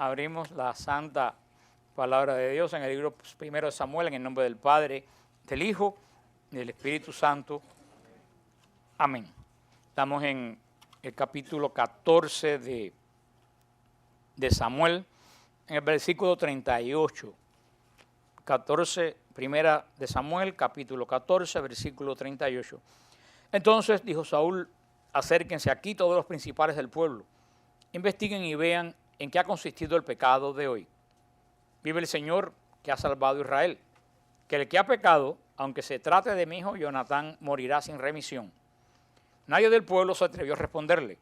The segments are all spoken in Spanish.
abrimos la santa palabra de Dios en el libro primero de Samuel, en el nombre del Padre, del Hijo y del Espíritu Santo. Amén. Estamos en el capítulo 14 de Samuel, en el versículo 38. 14, primera de Samuel, capítulo 14, versículo 38. Entonces dijo Saúl: acérquense aquí todos los principales del pueblo, investiguen y vean en qué ha consistido el pecado de hoy. Vive el Señor que ha salvado a Israel, que el que ha pecado, aunque se trate de mi hijo Jonatán, morirá sin remisión. Nadie del pueblo se atrevió a responderle.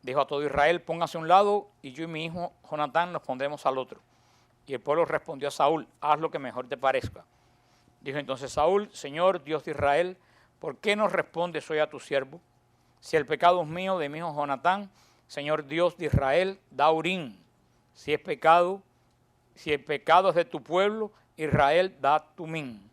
Dijo a todo Israel: pónganse a un lado y yo y mi hijo Jonatán nos pondremos al otro. Y el pueblo respondió a Saúl: haz lo que mejor te parezca. Dijo entonces Saúl: Señor Dios de Israel, ¿por qué no respondes hoy a tu siervo? Si el pecado es mío, de mi hijo Jonatán, Señor Dios de Israel, da Urín. Si el pecado es de tu pueblo, Israel, da Tumín.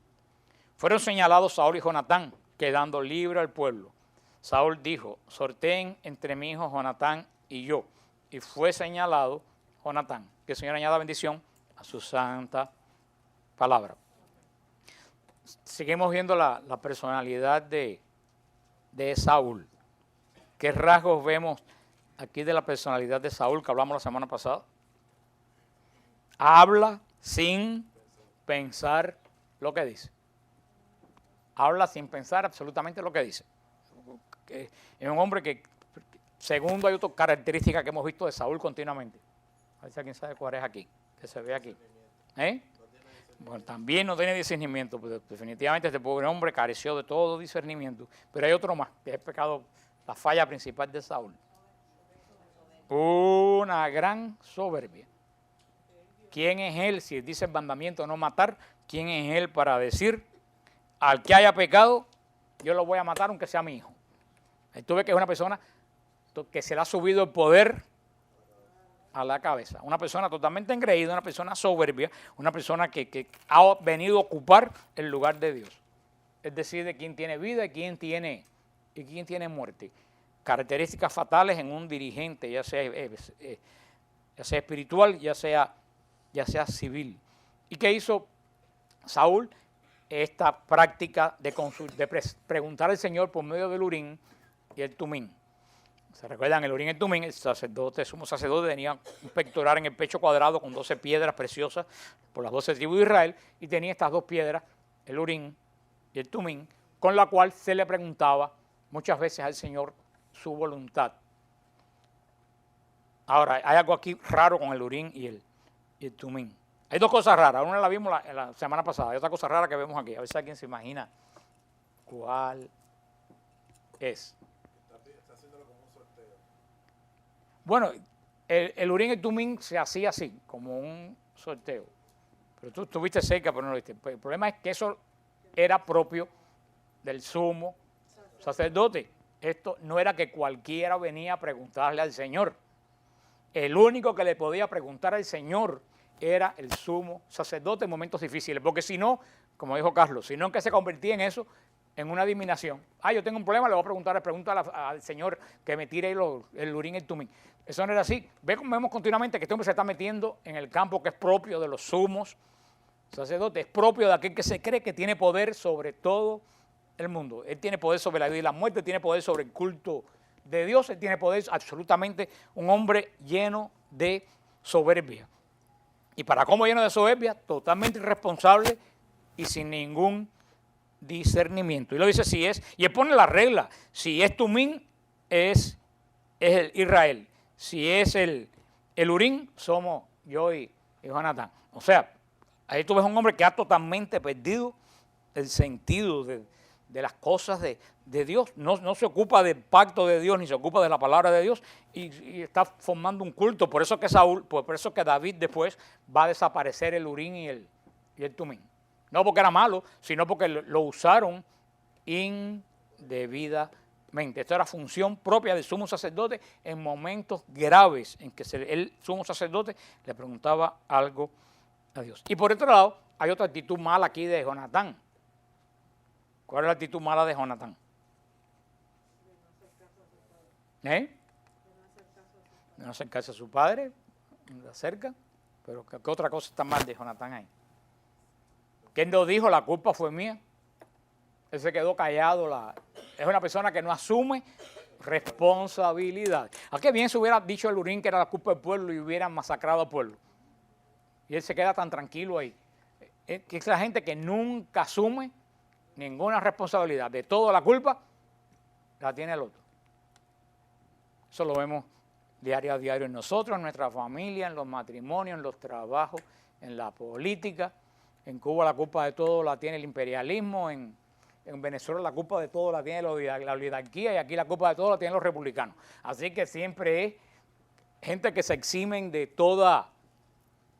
Fueron señalados Saúl y Jonatán, quedando libre al pueblo. Saúl dijo: sorteen entre mi hijo Jonatán y yo. Y fue señalado Jonatán. Que el Señor añada bendición a su santa palabra. Seguimos viendo la personalidad de Saúl. ¿Qué rasgos vemos aquí de la personalidad de Saúl que hablamos la semana pasada? Habla sin pensar lo que dice. Habla sin pensar absolutamente lo que dice. Es un hombre que, segundo, hay otra característica que hemos visto de Saúl continuamente. A ver si alguien sabe cuál es aquí, que se ve aquí. Bueno, también no tiene discernimiento, pero definitivamente este pobre hombre careció de todo discernimiento. Pero hay otro más, que es el pecado, la falla principal de Saúl. Una gran soberbia. ¿Quién es él? Si dice el mandamiento no matar, ¿quién es él para decir: al que haya pecado, yo lo voy a matar aunque sea mi hijo? Ahí tú ves que es una persona que se le ha subido el poder a la cabeza. Una persona totalmente engreída, una persona soberbia, una persona que ha venido a ocupar el lugar de Dios. Es decir, de quién tiene vida y quién tiene muerte. Características fatales en un dirigente, ya sea espiritual, ya sea civil. ¿Y qué hizo Saúl? Esta práctica de preguntar al Señor por medio del Urín y el Tumín. ¿Se recuerdan? El Urín y el Tumín, el sumo sacerdote tenía un pectoral en el pecho cuadrado con 12 piedras preciosas por las 12 tribus de Israel, y tenía estas dos piedras, el Urín y el Tumín, con la cual se le preguntaba muchas veces al Señor su voluntad. Ahora, hay algo aquí raro con el Urín y el Tumín. Hay dos cosas raras. Una la vimos la semana pasada. Hay otra cosa rara que vemos aquí. A ver si alguien se imagina cuál es. Está haciéndolo como un sorteo. Bueno, el Urín y el Tumín se hacía así, como un sorteo. Pero tú estuviste cerca, pero no lo viste. El problema es que eso era propio del sumo sacerdote. Esto no era que cualquiera venía a preguntarle al Señor. El único que le podía preguntar al Señor era el sumo sacerdote en momentos difíciles, porque si no, como dijo Carlos, si no, que se convertía en eso, en una adivinación. Yo tengo un problema, le voy a preguntar al Señor que me tire el Urín y el Tumín. Eso no era así. Vemos continuamente que este hombre se está metiendo en el campo que es propio de los sumos sacerdotes, es propio de aquel que se cree que tiene poder sobre todo el mundo. Él tiene poder sobre la vida y la muerte, tiene poder sobre el culto de Dios, él tiene poder absolutamente, un hombre lleno de soberbia. Y para cómo lleno de soberbia, totalmente irresponsable y sin ningún discernimiento. Y lo dice si es, y él pone la regla: si es Tumín, es el Israel. Si es el Urín, somos yo y Jonatán. O sea, ahí tú ves un hombre que ha totalmente perdido el sentido de las cosas de Dios. No se ocupa del pacto de Dios, ni se ocupa de la palabra de Dios, y está formando un culto. Por eso que David después va a desaparecer el Urín y el Tumín. No porque era malo, sino porque lo usaron indebidamente. Esto era función propia del sumo sacerdote en momentos graves en que el sumo sacerdote le preguntaba algo a Dios. Y por otro lado, hay otra actitud mala aquí de Jonatán. ¿Cuál es la actitud mala de Jonatán? De no hacer caso a su padre. cerca, pero ¿qué otra cosa está mal de Jonatán ahí? Que él no dijo, la culpa fue mía. Él se quedó callado. Es una persona que no asume responsabilidad. ¿A qué bien se hubiera dicho el Urín que era la culpa del pueblo y hubieran masacrado al pueblo? Y él se queda tan tranquilo ahí. Que es la gente que nunca asume ninguna responsabilidad. De toda la culpa la tiene el otro. Eso lo vemos diario a diario en nosotros, en nuestra familia, en los matrimonios, en los trabajos, en la política. En Cuba la culpa de todo la tiene el imperialismo, en Venezuela la culpa de todo la tiene la oligarquía y aquí la culpa de todo la tienen los republicanos. Así que siempre es gente que se eximen de toda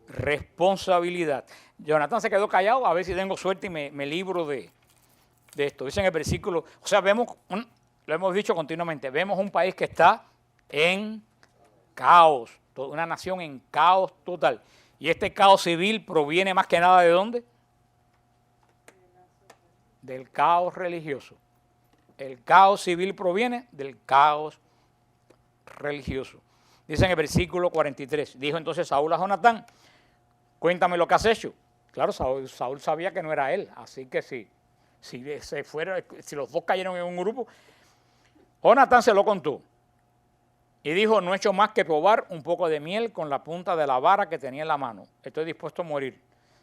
responsabilidad. Jonatán se quedó callado, a ver si tengo suerte y me libro de esto. Dice en el versículo, o sea, vemos, lo hemos dicho continuamente, vemos un país que está en caos, una nación en caos total. Y este caos civil proviene más que nada ¿de dónde? Del caos religioso. El caos civil proviene del caos religioso. Dice en el versículo 43, dijo entonces Saúl a Jonatán, cuéntame lo que has hecho. Claro, Saúl sabía que no era él, así que si los dos cayeron en un grupo, Jonatán se lo contó. Y dijo, no he hecho más que probar un poco de miel con la punta de la vara que tenía en la mano. Estoy dispuesto a morir.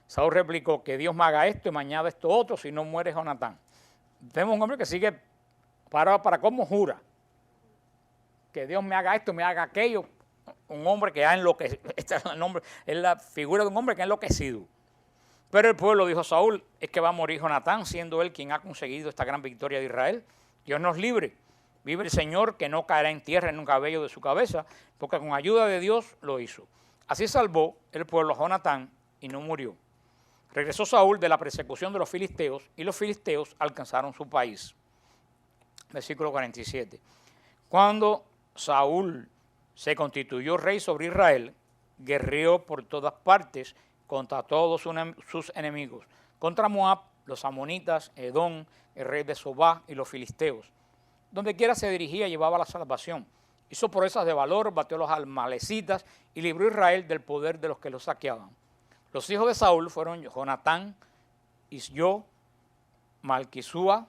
Saúl replicó, que Dios me haga esto y me añada esto otro, si no muere Jonatán. Tenemos un hombre que sigue para cómo jura. Que Dios me haga esto, me haga aquello. Un hombre que ha enloquecido. Este es el nombre, es la figura de un hombre que ha enloquecido. Pero el pueblo dijo a Saúl, es que va a morir Jonatán, siendo él quien ha conseguido esta gran victoria de Israel. Dios nos libre. Vive el Señor, que no caerá en tierra en un cabello de su cabeza, porque con ayuda de Dios lo hizo. Así salvó el pueblo a Jonatán y no murió. Regresó Saúl de la persecución de los filisteos y los filisteos alcanzaron su país. Versículo 47. Cuando Saúl se constituyó rey sobre Israel, guerreó por todas partes contra todos sus enemigos, contra Moab, los amonitas, Edom, el rey de Sobá y los filisteos. Donde quiera se dirigía llevaba la salvación. Hizo proezas de valor, batió a los amalecitas y libró a Israel del poder de los que los saqueaban. Los hijos de Saúl fueron Jonatán, Isyo, Malquisúa.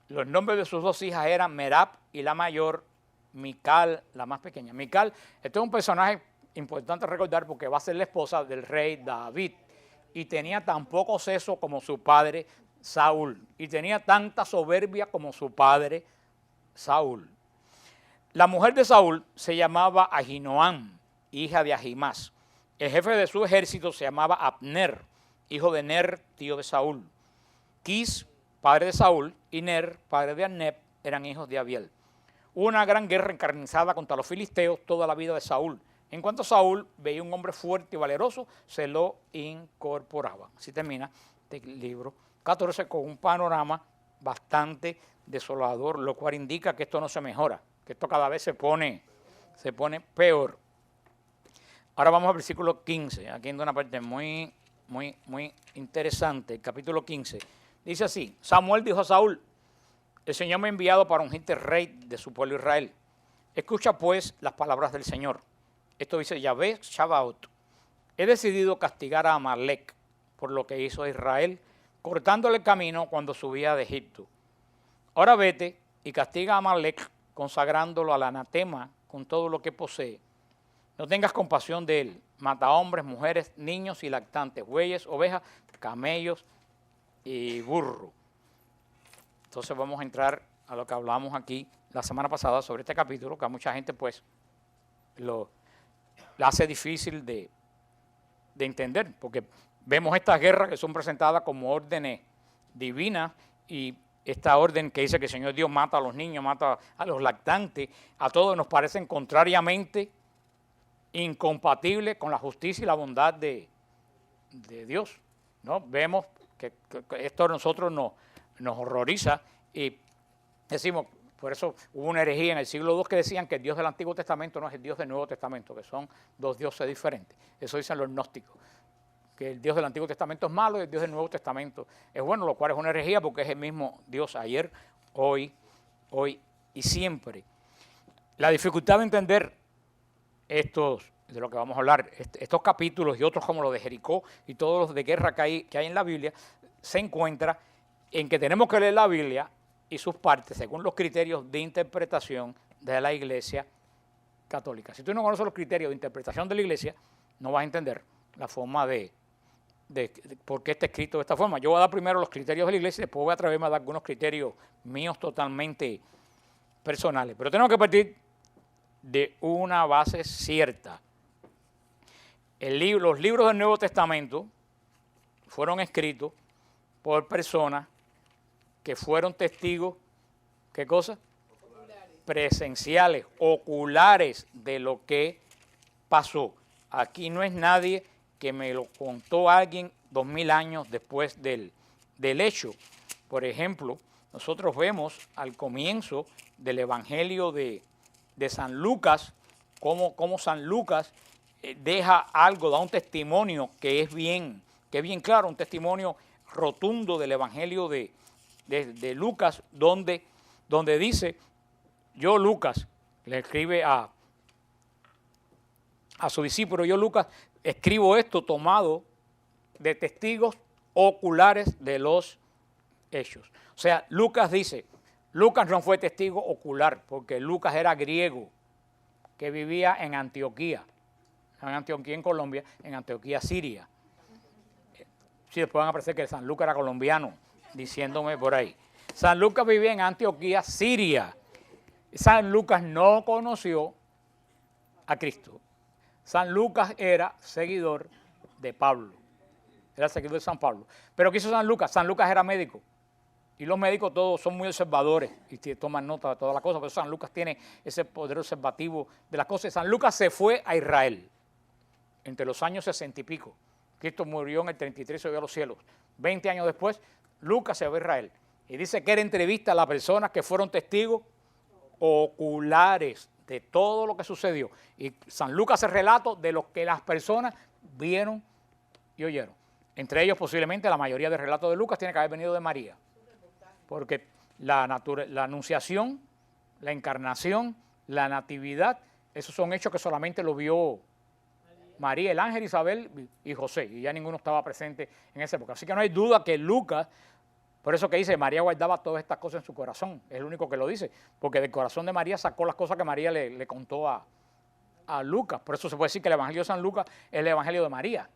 Los nombres de sus dos hijas eran Merab y la mayor, Mical, la más pequeña. Mical, este es un personaje importante recordar porque va a ser la esposa del rey David y tenía tan poco seso como su padre Saúl y tenía tanta soberbia como su padre Saúl. La mujer de Saúl se llamaba Ahinoam, hija de Ahimás. El jefe de su ejército se llamaba Abner, hijo de Ner, tío de Saúl. Quis, padre de Saúl, y Ner, padre de Anneb, eran hijos de Abiel. Hubo una gran guerra encarnizada contra los filisteos toda la vida de Saúl. En cuanto Saúl veía un hombre fuerte y valeroso, se lo incorporaba. Así termina este libro 14 con un panorama bastante desolador, lo cual indica que esto no se mejora, que esto cada vez se pone peor. Ahora vamos al versículo 15, aquí en una parte muy interesante, el capítulo 15. Dice así, Samuel dijo a Saúl, el Señor me ha enviado para ungirte rey de su pueblo Israel. Escucha pues las palabras del Señor. Esto dice Yahvé Shabaot. He decidido castigar a Amalek por lo que hizo a Israel, cortándole el camino cuando subía de Egipto. Ahora vete y castiga a Amalek, consagrándolo al anatema con todo lo que posee. No tengas compasión de él. Mata a hombres, mujeres, niños y lactantes, bueyes, ovejas, camellos y burro. Entonces vamos a entrar a lo que hablamos aquí la semana pasada sobre este capítulo, que a mucha gente pues lo hace difícil de entender, porque vemos estas guerras que son presentadas como órdenes divinas y esta orden que dice que el Señor Dios mata a los niños, mata a los lactantes, a todos nos parecen contrariamente incompatibles con la justicia y la bondad de Dios, ¿no? Vemos que esto a nosotros nos horroriza y decimos, por eso hubo una herejía en el siglo II que decían que el Dios del Antiguo Testamento no es el Dios del Nuevo Testamento, que son dos dioses diferentes. Eso dicen los gnósticos, que el Dios del Antiguo Testamento es malo y el Dios del Nuevo Testamento es bueno, lo cual es una herejía porque es el mismo Dios ayer, hoy y siempre. La dificultad de entender estos de lo que vamos a hablar, estos capítulos y otros como los de Jericó y todos los de guerra que hay en la Biblia, se encuentra en que tenemos que leer la Biblia y sus partes según los criterios de interpretación de la Iglesia católica. Si tú no conoces los criterios de interpretación de la Iglesia, no vas a entender la forma de por qué está escrito de esta forma. Yo voy a dar primero los criterios de la Iglesia y después voy a atreverme a dar algunos criterios míos totalmente personales. Pero tenemos que partir de una base cierta. Los libros del Nuevo Testamento fueron escritos por personas que fueron testigos, ¿qué cosa? Presenciales, oculares de lo que pasó. Aquí no es nadie que me lo contó alguien 2000 años después del hecho. Por ejemplo, nosotros vemos al comienzo del Evangelio de San Lucas, cómo San Lucas deja algo, da un testimonio que es bien claro, un testimonio rotundo del Evangelio de Lucas, donde dice, yo Lucas, le escribe a su discípulo, yo Lucas, escribo esto tomado de testigos oculares de los hechos. O sea, Lucas dice, Lucas no fue testigo ocular, porque Lucas era griego, que vivía en Antioquía, en Colombia, en Antioquía, Siria. Sí, después van a aparecer que San Lucas era colombiano, diciéndome por ahí. San Lucas vivía en Antioquía, Siria. San Lucas no conoció a Cristo. San Lucas era seguidor de Pablo, era seguidor de San Pablo. Pero ¿qué hizo San Lucas? San Lucas era médico. Y los médicos todos son muy observadores y toman nota de todas las cosas. Pero San Lucas tiene ese poder observativo de las cosas. San Lucas se fue a Israel entre los años 60 y pico. Cristo murió en el 33 y subió a los cielos. 20 años después, Lucas se va a Israel. Y dice que era entrevista a las personas que fueron testigos oculares de todo lo que sucedió. Y San Lucas hace relato de lo que las personas vieron y oyeron. Entre ellos, posiblemente, la mayoría del relato de Lucas tiene que haber venido de María. Porque la anunciación, la encarnación, la natividad, esos son hechos que solamente lo vio María, el ángel, Isabel y José. Y ya ninguno estaba presente en esa época. Así que no hay duda que Lucas, por eso que dice, María guardaba todas estas cosas en su corazón. Es el único que lo dice. Porque del corazón de María sacó las cosas que María le contó a Lucas. Por eso se puede decir que el Evangelio de San Lucas es el Evangelio de María.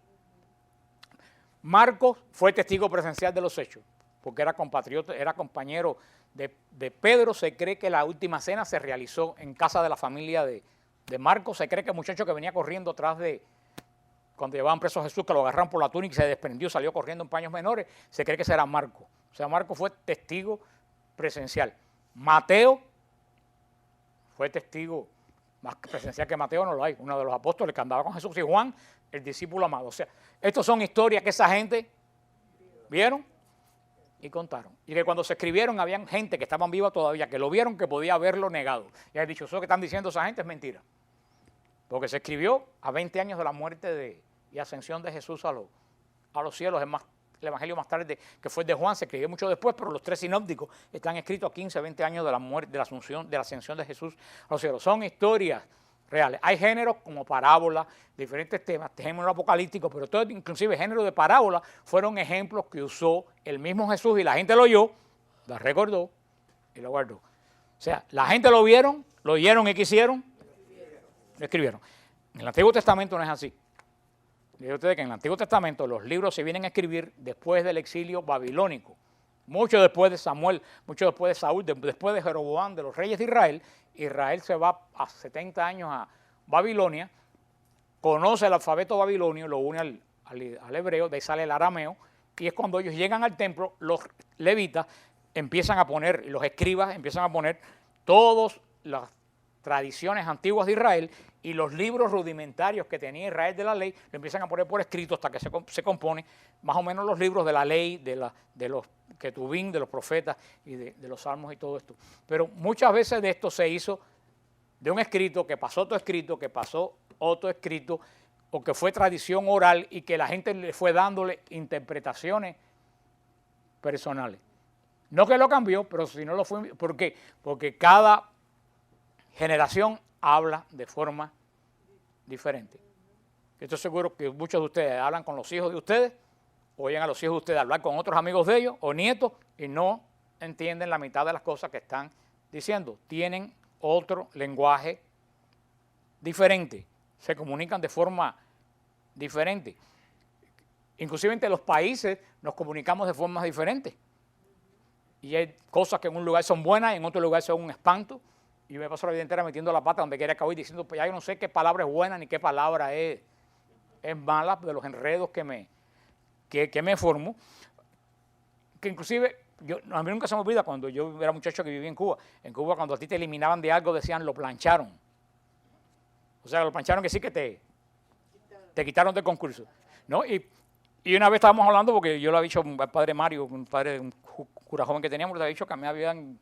Marcos fue testigo presencial de los hechos, porque era compatriota, era compañero de Pedro. Se cree que la última cena se realizó en casa de la familia de Marcos. Se cree que el muchacho que venía corriendo atrás cuando llevaban preso a Jesús, que lo agarraron por la túnica y se desprendió, salió corriendo en paños menores, se cree que ese era Marcos. O sea, Marcos fue testigo presencial. Mateo fue testigo, más presencial que Mateo no lo hay, uno de los apóstoles que andaba con Jesús, y Juan, el discípulo amado. O sea, estas son historias que esa gente vieron y contaron. Y que cuando se escribieron habían gente que estaban viva todavía, que lo vieron, que podía haberlo negado. Y han dicho, eso que están diciendo esa gente es mentira. Porque se escribió a 20 años de la muerte y ascensión de Jesús a los cielos. Es más, el Evangelio más tarde, que fue el de Juan, se escribió mucho después, pero los tres sinópticos están escritos a 15, 20 años de la muerte, de la asunción, de la ascensión de Jesús a los cielos. Son historias reales. Hay géneros como parábolas, diferentes temas, género apocalíptico, pero todo, inclusive género de parábola, fueron ejemplos que usó el mismo Jesús y la gente lo oyó, lo recordó y lo guardó. O sea, la gente lo vieron, lo oyeron y quisieron, lo escribieron. En el Antiguo Testamento no es así. Digo ustedes que en el Antiguo Testamento los libros se vienen a escribir después del exilio babilónico. Mucho después de Samuel, mucho después de Saúl, después de Jeroboam, de los reyes de Israel. Israel se va a 70 años a Babilonia, conoce el alfabeto babilonio, lo une al hebreo, de ahí sale el arameo, y es cuando ellos llegan al templo, los levitas empiezan a poner, los escribas empiezan a poner todas las tradiciones antiguas de Israel y los libros rudimentarios que tenía Israel de la ley, lo empiezan a poner por escrito hasta que se compone más o menos los libros de la ley, de los Ketubín, de los profetas y de los salmos y todo esto. Pero muchas veces de esto se hizo de un escrito, que pasó otro escrito, que pasó otro escrito, o que fue tradición oral y que la gente le fue dándole interpretaciones personales. No que lo cambió, pero si no lo fue. ¿Por qué? Porque cada generación habla de forma diferente. Estoy seguro que muchos de ustedes hablan con los hijos de ustedes, oyen a los hijos de ustedes hablar con otros amigos de ellos o nietos y no entienden la mitad de las cosas que están diciendo. Tienen otro lenguaje diferente, se comunican de forma diferente. Inclusive entre los países nos comunicamos de formas diferentes. Y hay cosas que en un lugar son buenas y en otro lugar son un espanto. Y yo me paso la vida entera metiendo la pata donde quiera que voy diciendo, pues ya yo no sé qué palabra es buena ni qué palabra es mala de los enredos que me formo. Que inclusive, a mí nunca se me olvida cuando yo era muchacho que vivía en Cuba. En Cuba cuando a ti te eliminaban de algo decían lo plancharon. O sea, lo plancharon que sí que te quitaron del concurso, ¿no? Y una vez estábamos hablando, porque yo le había dicho al padre Mario, un cura joven que teníamos, le había dicho que me habían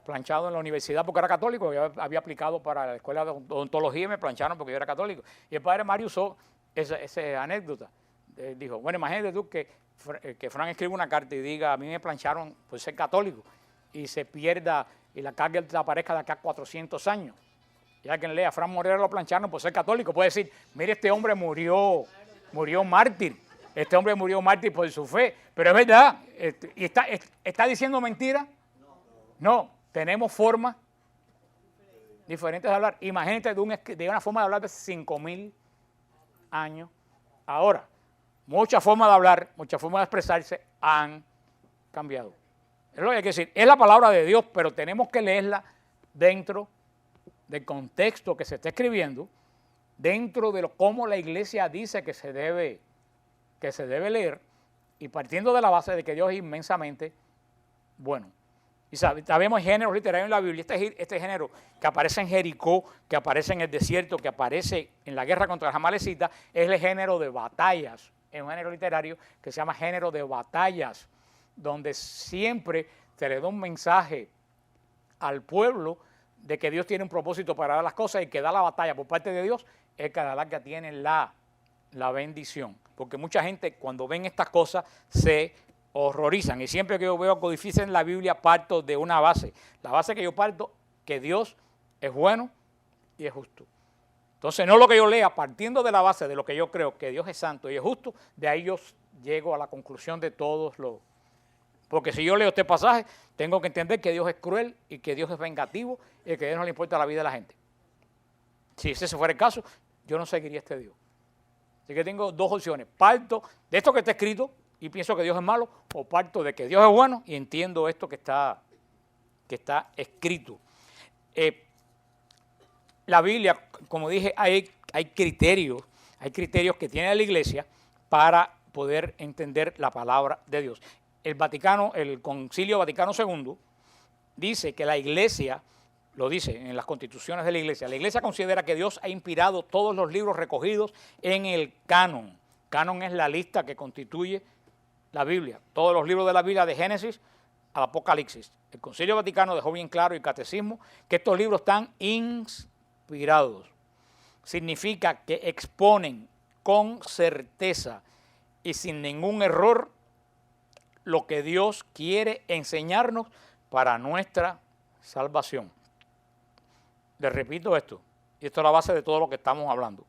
planchado en la universidad porque era católico, yo había aplicado para la escuela de odontología y me plancharon porque yo era católico. Y el padre Mario usó esa anécdota. Dijo, bueno, imagínate tú que Fran escribe una carta y diga, a mí me plancharon por ser católico y se pierda y la carga desaparezca de acá a 400 años. Y alguien lea, Fran Morera lo plancharon por ser católico. Puede decir, mire, este hombre murió mártir. Este hombre murió mártir por su fe. Pero es verdad. ¿Y está diciendo mentira? No. Tenemos formas diferentes de hablar. Imagínate de una forma de hablar de 5,000 años. Ahora, muchas formas de hablar, muchas formas de expresarse han cambiado. Es lo que hay que decir. Es la palabra de Dios, pero tenemos que leerla dentro del contexto que se está escribiendo, dentro de cómo la iglesia dice que se debe leer, y partiendo de la base de que Dios es inmensamente bueno. Y sabemos géneros literarios en la Biblia, este género que aparece en Jericó, que aparece en el desierto, que aparece en la guerra contra los amalecitas, es el género de batallas. Es un género literario que se llama género de batallas, donde siempre se le da un mensaje al pueblo de que Dios tiene un propósito para dar las cosas y que da la batalla por parte de Dios es que a la larga tiene la bendición. Porque mucha gente cuando ven estas cosas se horrorizan. Y siempre que yo veo codificio en la Biblia parto de una base. La base que yo parto, que Dios es bueno y es justo. Entonces no lo que yo lea, partiendo de la base de lo que yo creo que Dios es santo y es justo, de ahí yo llego a la conclusión de todos los... Porque si yo leo este pasaje, tengo que entender que Dios es cruel y que Dios es vengativo y que a Dios no le importa la vida de la gente. Si ese fuera el caso, yo no seguiría este Dios. Así que tengo dos opciones. Parto de esto que está escrito y pienso que Dios es malo, o parto de que Dios es bueno y entiendo esto que está escrito. La Biblia, como dije, hay criterios que tiene la iglesia para poder entender la palabra de Dios. El Concilio Vaticano II dice que la iglesia, lo dice en las constituciones de la iglesia considera que Dios ha inspirado todos los libros recogidos en el canon. Canon es la lista que constituye la Biblia, todos los libros de la Biblia de Génesis al Apocalipsis. El Concilio Vaticano dejó bien claro, y el Catecismo, que estos libros están inspirados. Significa que exponen con certeza y sin ningún error lo que Dios quiere enseñarnos para nuestra salvación. Les repito esto, y esto es la base de todo lo que estamos hablando.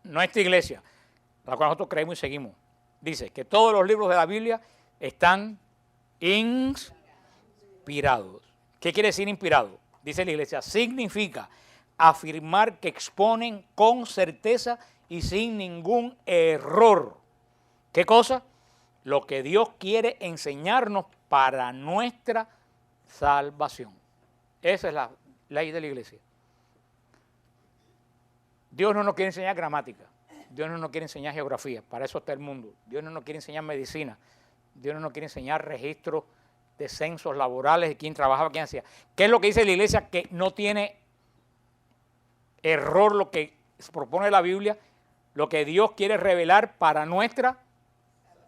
Nuestra iglesia, la cual nosotros creemos y seguimos, dice que todos los libros de la Biblia están inspirados. ¿Qué quiere decir inspirado? Dice la iglesia, significa afirmar que exponen con certeza y sin ningún error. ¿Qué cosa? Lo que Dios quiere enseñarnos para nuestra salvación. Esa es la ley de la iglesia. Dios no nos quiere enseñar gramática. Dios no nos quiere enseñar geografía. Para eso está el mundo. Dios no nos quiere enseñar medicina. Dios no nos quiere enseñar registros de censos laborales de quién trabajaba, quién hacía. ¿Qué es lo que dice la iglesia? Que no tiene error lo que se propone la Biblia, lo que Dios quiere revelar para nuestra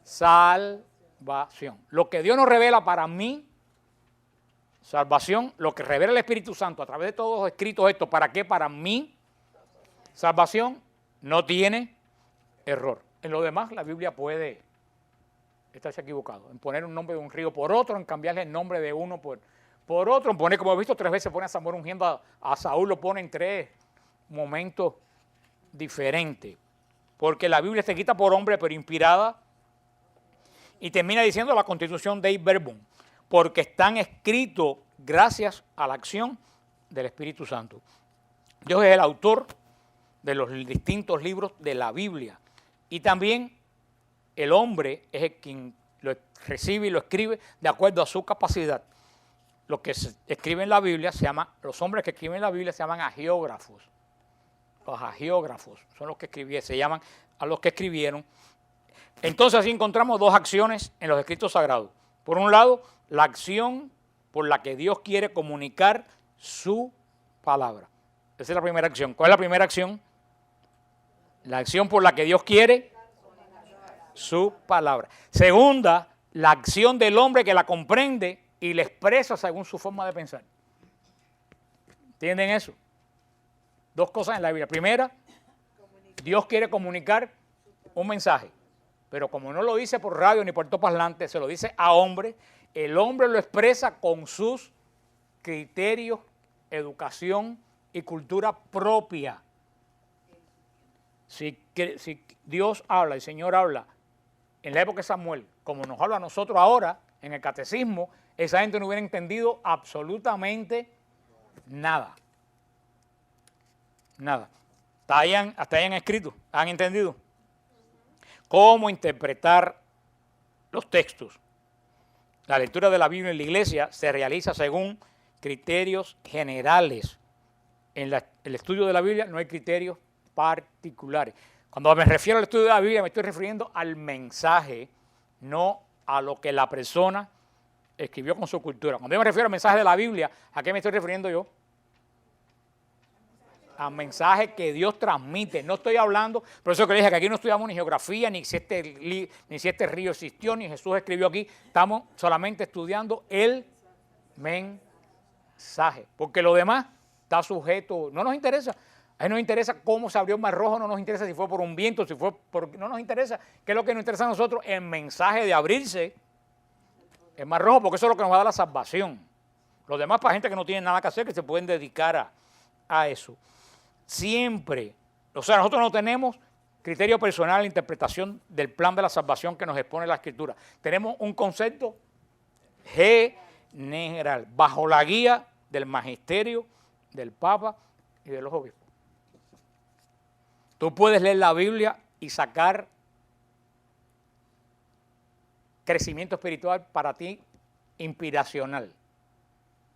salvación. Lo que Dios nos revela para mi salvación, lo que revela el Espíritu Santo a través de todos los escritos estos, ¿para qué? Para mi salvación, no tiene error. En lo demás, la Biblia puede estarse equivocado, en poner un nombre de un río por otro, en cambiarle el nombre de uno por otro, en poner, como he visto 3 veces, pone a Samuel ungiendo a Saúl, lo pone en 3 momentos diferente, porque la Biblia está escrita por hombre, pero inspirada, y termina diciendo la Constitución Dei Verbum, porque están escritos gracias a la acción del Espíritu Santo. Dios es el autor de los distintos libros de la Biblia, y también el hombre es el quien lo recibe y lo escribe de acuerdo a su capacidad. Los que se escriben la Biblia se llaman, los hombres que escriben la Biblia se llaman agiógrafos. Los agiógrafos son los que escribieron, se llaman a los que escribieron. Entonces así encontramos dos acciones en los escritos sagrados. Por un lado, la acción por la que Dios quiere comunicar su palabra. Esa es la primera acción. ¿Cuál es la primera acción? La acción por la que Dios quiere su palabra. Segunda, la acción del hombre que la comprende y la expresa según su forma de pensar. ¿Entienden eso? Dos cosas en la Biblia. Primera, Dios quiere comunicar un mensaje, pero como no lo dice por radio ni por parlante, se lo dice a hombre, el hombre lo expresa con sus criterios, educación y cultura propia. Si Dios habla, el Señor habla en la época de Samuel, como nos habla a nosotros ahora, en el catecismo, esa gente no hubiera entendido absolutamente nada. Nada. Hasta hayan escrito, han entendido cómo interpretar los textos. La lectura de la Biblia en la iglesia se realiza según criterios generales. En el estudio de la Biblia no hay criterios particulares. Cuando me refiero al estudio de la Biblia me estoy refiriendo al mensaje, no a lo que la persona escribió con su cultura. Cuando yo me refiero al mensaje de la Biblia, ¿a qué me estoy refiriendo yo? Al mensaje que Dios transmite. No estoy hablando, por eso que le dije que aquí no estudiamos ni geografía, ni si este río existió, ni Jesús escribió aquí. Estamos solamente estudiando el mensaje, porque lo demás está sujeto, no nos interesa. A él nos interesa cómo se abrió el Mar Rojo, no nos interesa si fue por un viento, si fue por... No nos interesa. ¿Qué es lo que nos interesa a nosotros? El mensaje de abrirse el Mar Rojo, porque eso es lo que nos va a dar la salvación. Los demás para gente que no tiene nada que hacer, que se pueden dedicar a eso. Siempre, o sea, nosotros no tenemos criterio personal en la interpretación del plan de la salvación que nos expone la Escritura. Tenemos un concepto general, bajo la guía del magisterio, del Papa y de los obispos. Tú puedes leer la Biblia y sacar crecimiento espiritual para ti inspiracional,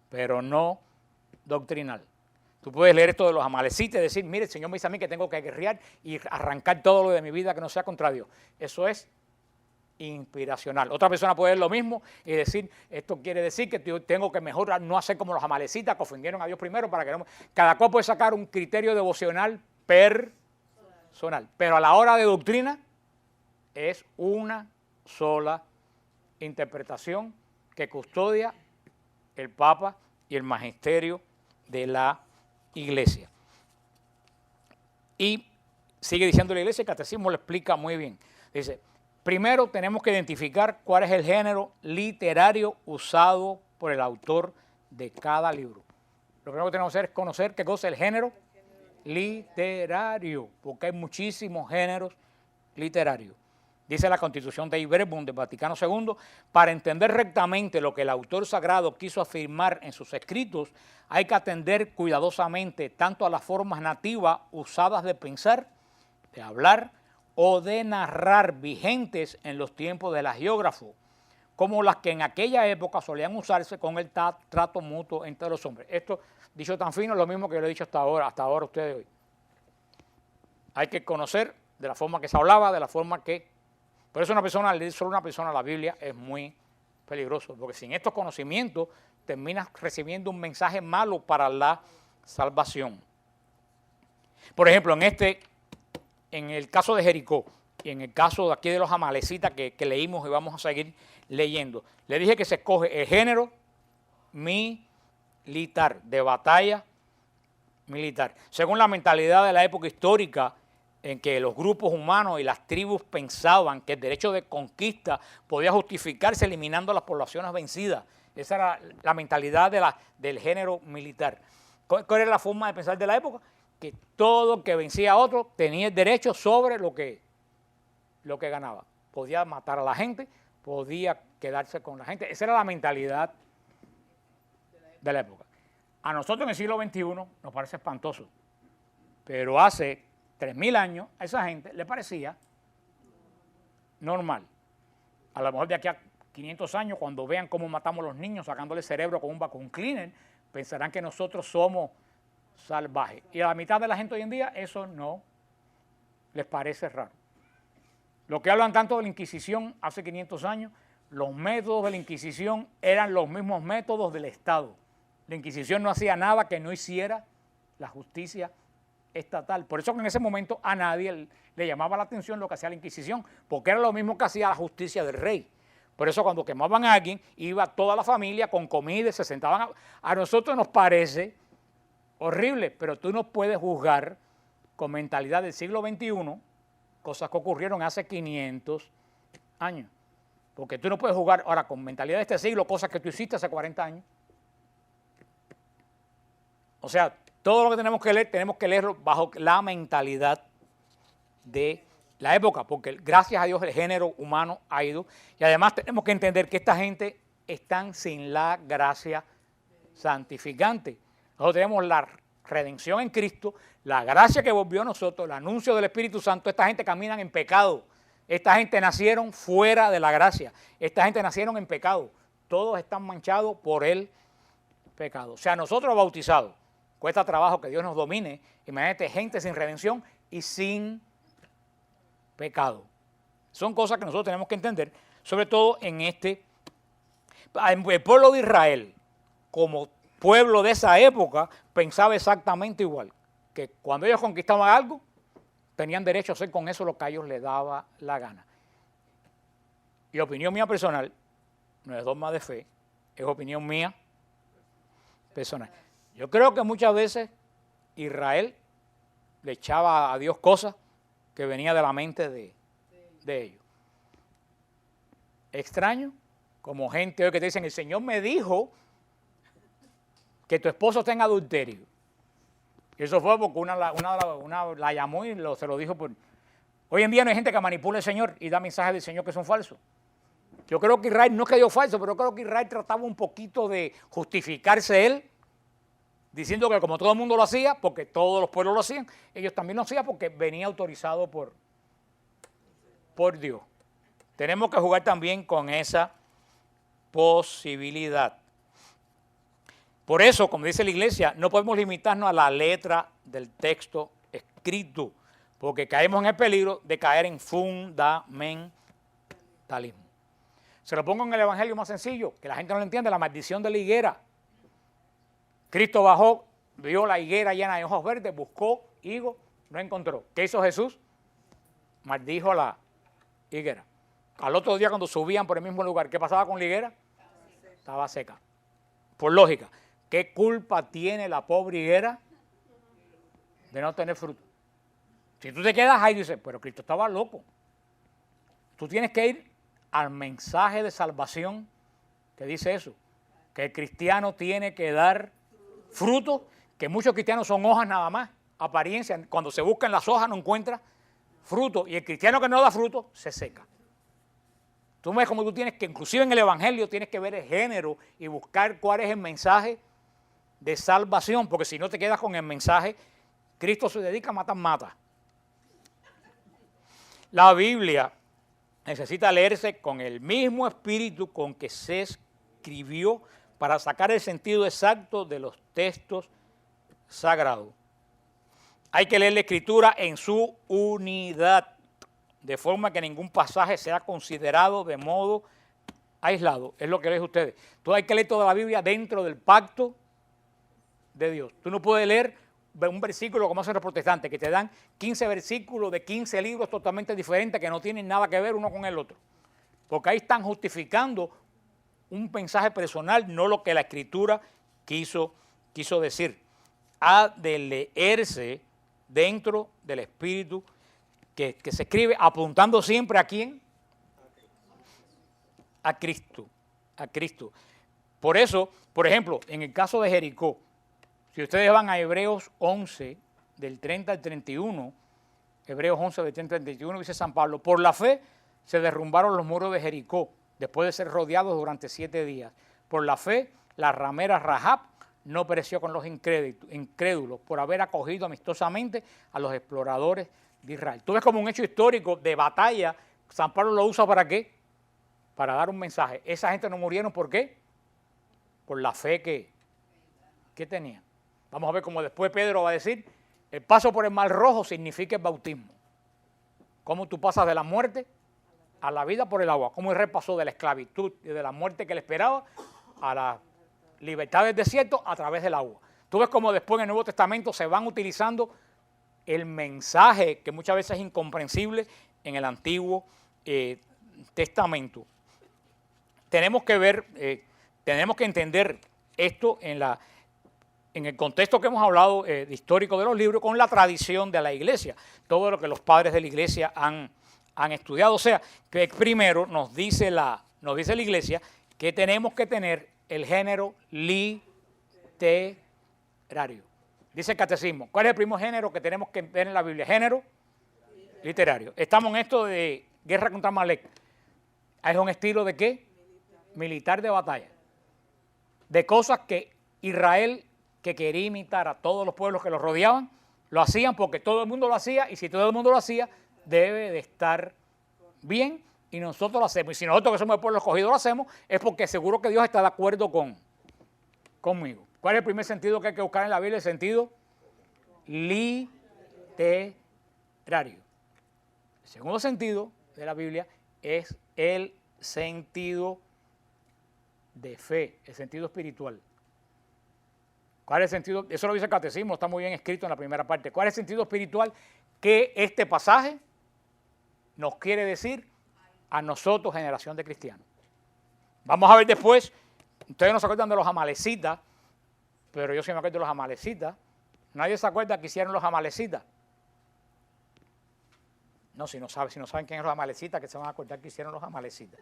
pero no doctrinal. Tú puedes leer esto de los amalecitas y decir, mire, el Señor me dice a mí que tengo que guerrear y arrancar todo lo de mi vida que no sea contra Dios. Eso es inspiracional. Otra persona puede leer lo mismo y decir, esto quiere decir que yo tengo que mejor no hacer como los amalecitas que ofendieron a Dios primero para que no... Cada cual puede sacar un criterio devocional personal, pero a la hora de doctrina es una sola interpretación que custodia el Papa y el magisterio de la Iglesia. Y sigue diciendo la Iglesia, el catecismo lo explica muy bien. Dice, primero tenemos que identificar cuál es el género literario usado por el autor de cada libro. Lo primero que tenemos que hacer es conocer qué cosa es el género literario, porque hay muchísimos géneros literarios. Dice la Constitución Dei Verbum del Vaticano II, para entender rectamente lo que el autor sagrado quiso afirmar en sus escritos, hay que atender cuidadosamente tanto a las formas nativas usadas de pensar, de hablar o de narrar vigentes en los tiempos del agiógrafo, como las que en aquella época solían usarse con el trato mutuo entre los hombres. Esto, dicho tan fino, es lo mismo que yo le he dicho hasta ahora a ustedes hoy. Hay que conocer de la forma que se hablaba, de la forma que... Por eso leer solo una persona la Biblia es muy peligroso, porque sin estos conocimientos terminas recibiendo un mensaje malo para la salvación. Por ejemplo, en el caso de Jericó y en el caso de aquí de los amalecitas que leímos y vamos a seguir leyendo, le dije que se escoge el género militar, de batalla militar. Según la mentalidad de la época histórica, en que los grupos humanos y las tribus pensaban que el derecho de conquista podía justificarse eliminando las poblaciones vencidas. Esa era la mentalidad del género militar. ¿Cuál era la forma de pensar de la época? que todo que vencía a otro tenía el derecho sobre lo que ganaba. Podía matar a la gente, podía quedarse con la gente. Esa era la mentalidad de la época. A nosotros en el siglo XXI nos parece espantoso, pero hace 3.000 años a esa gente le parecía normal. A lo mejor de aquí a 500 años, cuando vean cómo matamos a los niños sacándole el cerebro con un vacuum cleaner, pensarán que nosotros somos salvajes. Y a la mitad de la gente hoy en día eso no les parece raro. Lo que hablan tanto de la Inquisición hace 500 años, los métodos de la Inquisición eran los mismos métodos del Estado. La Inquisición no hacía nada que no hiciera la justicia estatal. Por eso que en ese momento a nadie le llamaba la atención lo que hacía la Inquisición, porque era lo mismo que hacía la justicia del rey. Por eso cuando quemaban a alguien, iba toda la familia con comida y se sentaban. A nosotros nos parece horrible, pero tú no puedes juzgar con mentalidad del siglo XXI cosas que ocurrieron hace 500 años. Porque tú no puedes jugar ahora con mentalidad de este siglo cosas que tú hiciste hace 40 años. O sea, todo lo que tenemos que leerlo bajo la mentalidad de la época, porque gracias a Dios el género humano ha ido. Y además tenemos que entender que esta gente están sin la gracia santificante. Nosotros tenemos la redención en Cristo, la gracia que volvió a nosotros, el anuncio del Espíritu Santo. Esta gente caminan en pecado. Esta gente nacieron fuera de la gracia. Esta gente nacieron en pecado. Todos están manchados por el pecado. O sea, nosotros bautizados, cuesta trabajo que Dios nos domine. Imagínate, gente sin redención y sin pecado. Son cosas que nosotros tenemos que entender, sobre todo en el pueblo de Israel, como pueblo de esa época, pensaba exactamente igual, que cuando ellos conquistaban algo, tenían derecho a hacer con eso lo que a ellos les daba la gana. Y opinión mía personal, no es dogma de fe, es opinión mía personal. Yo creo que muchas veces Israel le echaba a Dios cosas que venía de la mente de ellos. Extraño, como gente hoy que te dicen, el Señor me dijo que tu esposo está en adulterio. Y eso fue porque una la llamó y se lo dijo por... Hoy en día no hay gente que manipula al Señor y da mensajes del Señor que son falsos. Yo creo que Israel no es que dio falso, pero creo que Israel trataba un poquito de justificarse él, diciendo que como todo el mundo lo hacía, porque todos los pueblos lo hacían, ellos también lo hacían porque venía autorizado por Dios. Tenemos que jugar también con esa posibilidad. Por eso, como dice la iglesia, no podemos limitarnos a la letra del texto escrito, porque caemos en el peligro de caer en fundamentalismo. Se lo pongo en el evangelio más sencillo, que la gente no lo entiende, la maldición de la higuera. Cristo bajó, vio la higuera llena de ojos verdes, buscó higo, no encontró. ¿Qué hizo Jesús? Maldijo la higuera. Al otro día cuando subían por el mismo lugar, ¿qué pasaba con la higuera? Estaba seca. Por lógica, ¿qué culpa tiene la pobre higuera de no tener fruto? Si tú te quedas ahí y dices, pero Cristo estaba loco. Tú tienes que ir al mensaje de salvación que dice eso, que el cristiano tiene que dar fruto, que muchos cristianos son hojas nada más, apariencia. Cuando se buscan las hojas no encuentra fruto, y el cristiano que no da fruto se seca. Tú ves como tú tienes que, inclusive en el evangelio, tienes que ver el género y buscar cuál es el mensaje de salvación, porque si no te quedas con el mensaje, Cristo se dedica a matar, mata. La Biblia necesita leerse con el mismo espíritu con que se escribió para sacar el sentido exacto de los textos sagrados. Hay que leer la Escritura en su unidad, de forma que ningún pasaje sea considerado de modo aislado. Es lo que les digo a ustedes. Tú hay que leer toda la Biblia dentro del pacto de Dios. Tú no puedes leer un versículo como hacen los protestantes, que te dan 15 versículos de 15 libros totalmente diferentes que no tienen nada que ver uno con el otro. Porque ahí están justificando un mensaje personal, no lo que la Escritura quiso decir. Ha de leerse dentro del espíritu que se escribe apuntando siempre ¿a quién? A Cristo, a Cristo. Por eso, por ejemplo, en el caso de Jericó, si ustedes van a Hebreos 11, del 30 al 31, Hebreos 11, del 30 al 31, dice San Pablo, por la fe se derrumbaron los muros de Jericó, después de ser rodeados durante 7 días. Por la fe, la ramera Rahab no pereció con los incrédulos por haber acogido amistosamente a los exploradores de Israel. Tú ves como un hecho histórico de batalla, San Pablo lo usa ¿para qué? Para dar un mensaje. Esa gente no murieron, ¿por qué? Por la fe que tenían. Vamos a ver cómo después Pedro va a decir, el paso por el Mar Rojo significa el bautismo. Cómo tú pasas de la muerte a la vida por el agua. Cómo Israel pasó de la esclavitud y de la muerte que le esperaba a la libertad del desierto a través del agua. Tú ves cómo después en el Nuevo Testamento se van utilizando el mensaje que muchas veces es incomprensible en el Antiguo Testamento. Tenemos que ver, tenemos que entender esto en el contexto que hemos hablado de histórico de los libros, con la tradición de la iglesia, todo lo que los padres de la iglesia han estudiado. O sea, que primero nos dice la iglesia que tenemos que tener el género literario. Dice el catecismo, ¿cuál es el primer género que tenemos que ver en la Biblia? Género literario. Estamos en esto de guerra contra Amalek. Es un estilo de ¿qué? Militar de batalla. De cosas que Israel, que quería imitar a todos los pueblos que los rodeaban, lo hacían porque todo el mundo lo hacía, y si todo el mundo lo hacía, debe de estar bien, y nosotros lo hacemos. Y si nosotros que somos el pueblo escogido lo hacemos, es porque seguro que Dios está de acuerdo conmigo. ¿Cuál es el primer sentido que hay que buscar en la Biblia? El sentido literario. El segundo sentido de la Biblia es el sentido de fe, el sentido espiritual. ¿Cuál es el sentido? Eso lo dice el catecismo, está muy bien escrito en la primera parte. ¿Cuál es el sentido espiritual que este pasaje nos quiere decir a nosotros, generación de cristianos? Vamos a ver después, ustedes no se acuerdan de los amalecitas, pero yo sí me acuerdo de los amalecitas. ¿Nadie se acuerda que hicieron los amalecitas? No, si no saben quién es los amalecitas, que se van a acordar que hicieron los amalecitas.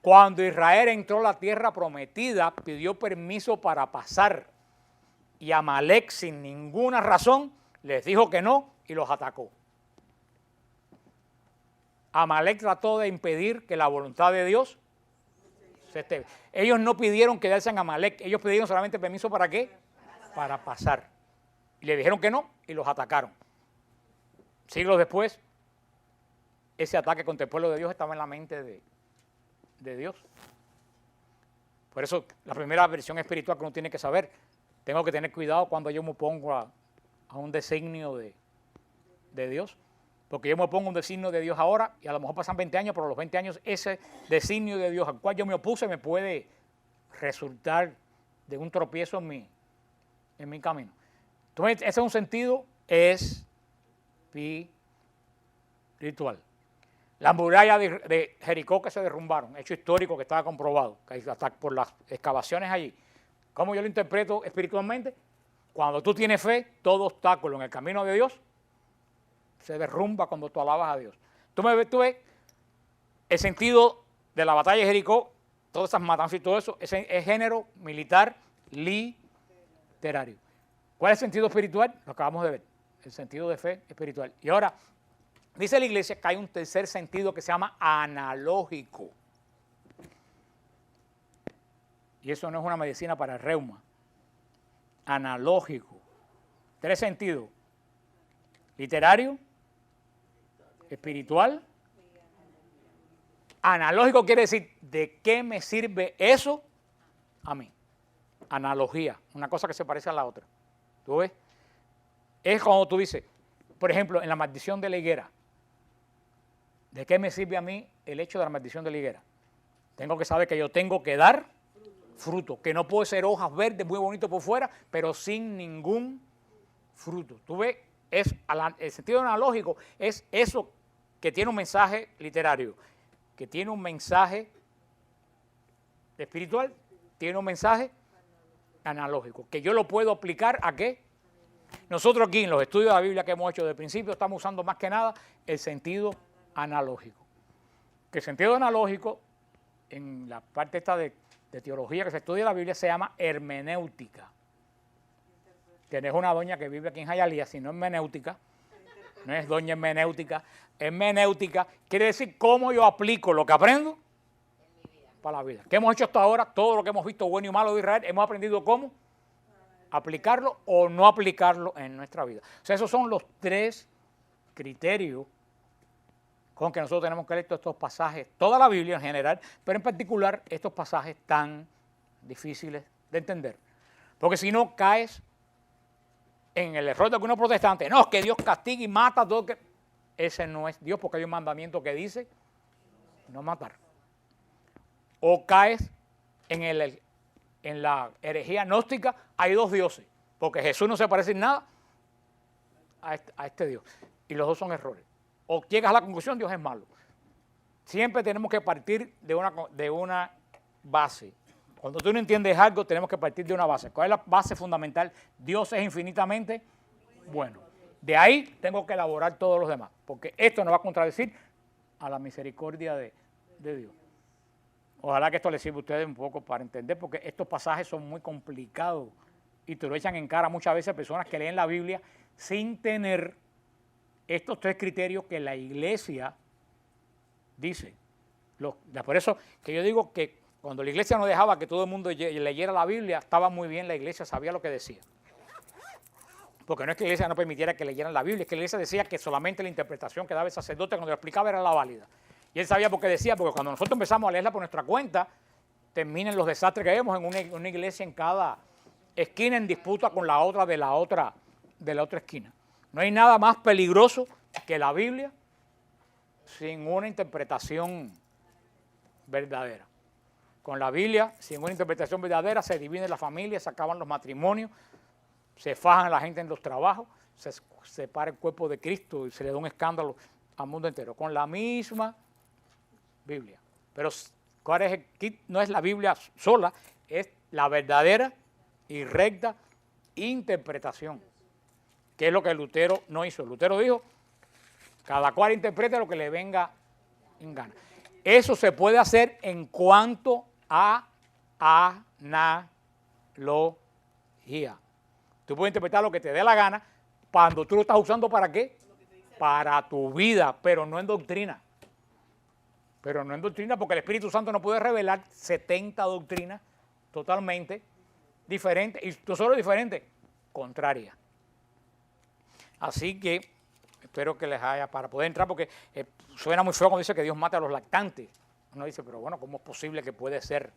Cuando Israel entró a la tierra prometida, pidió permiso para pasar. Y Amalek, sin ninguna razón, les dijo que no y los atacó. Amalek trató de impedir que la voluntad de Dios se esté. Ellos no pidieron quedarse en Amalek, ellos pidieron solamente permiso ¿para qué? Para pasar. Y le dijeron que no y los atacaron. Siglos después, ese ataque contra el pueblo de Dios estaba en la mente de Dios. Por eso la primera versión espiritual que uno tiene que saber, tengo que tener cuidado cuando yo me opongo a un designio de Dios, porque yo me opongo a un designio de Dios ahora y a lo mejor pasan 20 años, pero a los 20 años ese designio de Dios al cual yo me opuse me puede resultar de un tropiezo en mi camino. Entonces ese es un sentido espiritual. Las murallas de Jericó que se derrumbaron, hecho histórico que estaba comprobado, que hasta por las excavaciones allí. ¿Cómo yo lo interpreto espiritualmente? Cuando tú tienes fe, todo obstáculo en el camino de Dios se derrumba cuando tú alabas a Dios. Tú ves el sentido de la batalla de Jericó, todas esas matanzas y todo eso, es género militar literario. ¿Cuál es el sentido espiritual? Lo acabamos de ver, el sentido de fe espiritual. Y ahora, dice la iglesia que hay un tercer sentido que se llama analógico. Y eso no es una medicina para el reuma. Analógico. 3 sentidos. Literario, espiritual. Analógico quiere decir, ¿de qué me sirve eso a mí? Analogía, una cosa que se parece a la otra. ¿Tú ves? Es como tú dices, por ejemplo, en la maldición de la higuera. ¿De qué me sirve a mí el hecho de la maldición de la higuera? Tengo que saber que yo tengo que dar fruto, que no puede ser hojas verdes, muy bonito por fuera, pero sin ningún fruto. Tú ves, el sentido analógico es eso que tiene un mensaje literario, que tiene un mensaje espiritual, tiene un mensaje analógico, que yo lo puedo aplicar ¿a qué? Nosotros aquí en los estudios de la Biblia que hemos hecho desde el principio estamos usando más que nada el sentido analógico. Que el sentido analógico, en la parte esta de teología que se estudia en la Biblia, se llama hermenéutica. Tienes una doña que vive aquí en Hialeah, si no es menéutica, no es doña hermenéutica, es menéutica, quiere decir cómo yo aplico lo que aprendo para la vida. ¿Qué hemos hecho hasta ahora? Todo lo que hemos visto bueno y malo de Israel, hemos aprendido cómo aplicarlo o no aplicarlo en nuestra vida. O sea, esos son los 3 criterios con que nosotros tenemos que leer todos estos pasajes, toda la Biblia en general, pero en particular estos pasajes tan difíciles de entender. Porque si no caes en el error de algunos protestantes, no, es que Dios castiga y mata a todo que... Ese no es Dios, porque hay un mandamiento que dice no matar. O caes en la herejía gnóstica, hay 2 dioses, porque Jesús no se parece en nada a este Dios. Y los 2 son errores. O llegas a la conclusión, Dios es malo. Siempre tenemos que partir de una base. Cuando tú no entiendes algo, tenemos que partir de una base. ¿Cuál es la base fundamental? Dios es infinitamente bueno. De ahí tengo que elaborar todos los demás, porque esto no va a contradecir a la misericordia de Dios. Ojalá que esto les sirva a ustedes un poco para entender, porque estos pasajes son muy complicados y te lo echan en cara muchas veces a personas que leen la Biblia sin tener estos 3 criterios que la iglesia dice. Por eso que yo digo que cuando la iglesia no dejaba que todo el mundo leyera la Biblia, estaba muy bien, la iglesia sabía lo que decía. Porque no es que la iglesia no permitiera que leyeran la Biblia, es que la iglesia decía que solamente la interpretación que daba el sacerdote cuando lo explicaba era la válida. Y él sabía por qué decía, porque cuando nosotros empezamos a leerla por nuestra cuenta, terminan los desastres que vemos en una iglesia en cada esquina en disputa con la otra de la otra esquina. No hay nada más peligroso que la Biblia sin una interpretación verdadera. Con la Biblia, sin una interpretación verdadera, se dividen las familias, se acaban los matrimonios, se fajan a la gente en los trabajos, se separa el cuerpo de Cristo y se le da un escándalo al mundo entero. Con la misma Biblia. Pero ¿cuál es el kit? No es la Biblia sola, es la verdadera y recta interpretación, que es lo que Lutero no hizo. Lutero dijo, cada cual interprete lo que le venga en gana. Eso se puede hacer en cuanto a analogía. Tú puedes interpretar lo que te dé la gana cuando tú lo estás usando ¿para qué? Para tu vida, pero no en doctrina. Pero no en doctrina, porque el Espíritu Santo no puede revelar 70 doctrinas totalmente diferentes, y no solo diferentes, contrarias. Así que espero que les haya, para poder entrar, porque suena muy feo cuando dice que Dios mata a los lactantes. Uno dice, pero bueno, ¿cómo es posible que puede ser?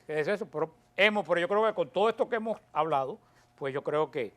¿Qué es eso? Pero yo creo que con todo esto que hemos hablado, pues yo creo que